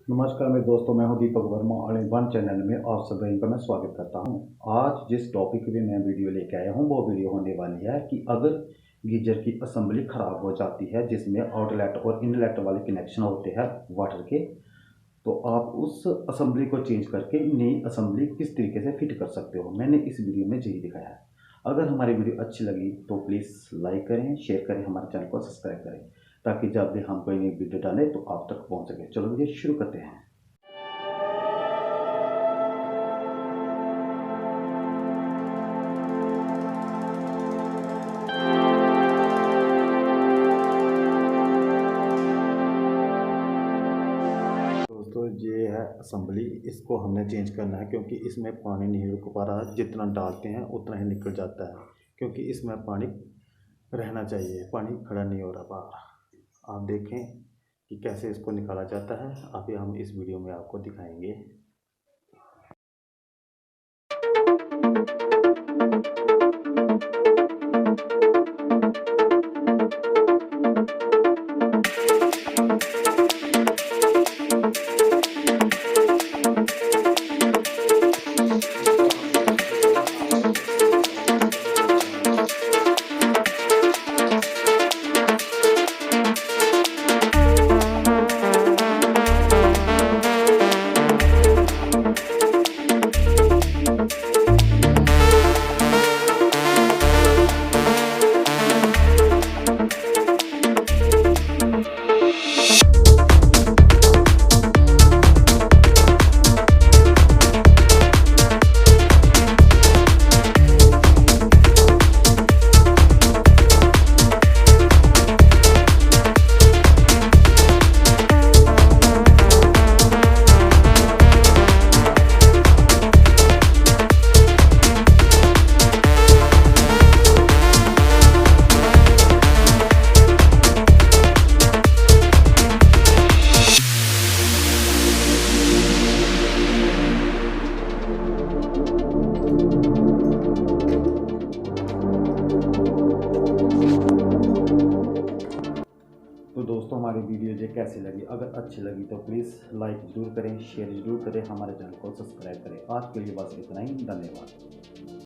नमस्कार मेरे दोस्तों, मैं हूं दीपक वर्मा और वन चैनल में आप सभी का मैं स्वागत करता हूं। आज जिस टॉपिक पे मैं वीडियो लेके आया हूं वो वीडियो होने वाली है कि अगर गीजर की असेंबली ख़राब हो जाती है जिसमें आउटलेट और इनलेट वाले कनेक्शन होते हैं वाटर के, तो आप उस असेंबली को चेंज करके नई असेंबली किस तरीके से फिट कर सकते हो। मैंने इस वीडियो में यही दिखाया है। अगर हमारी वीडियो अच्छी लगी तो प्लीज़ लाइक करें, शेयर करें, हमारे चैनल को सब्सक्राइब करें ताकि जब भी हम कोई नई वीडियो डालें तो आप तक पहुंच सके। चलो वीडियो शुरू करते हैं। दोस्तों ये है असेंबली, इसको हमने चेंज करना है क्योंकि इसमें पानी नहीं रुक पा रहा। जितना डालते हैं उतना ही निकल जाता है क्योंकि इसमें पानी रहना चाहिए, पानी खड़ा नहीं हो रहा बाहर। आप देखें कि कैसे इसको निकाला जाता है, अभी हम इस वीडियो में आपको दिखाएंगे। तो दोस्तों हमारी वीडियो जो कैसी लगी, अगर अच्छी लगी तो प्लीज़ लाइक ज़रूर करें, शेयर ज़रूर करें, हमारे चैनल को सब्सक्राइब करें। आज के लिए बस इतना ही, धन्यवाद।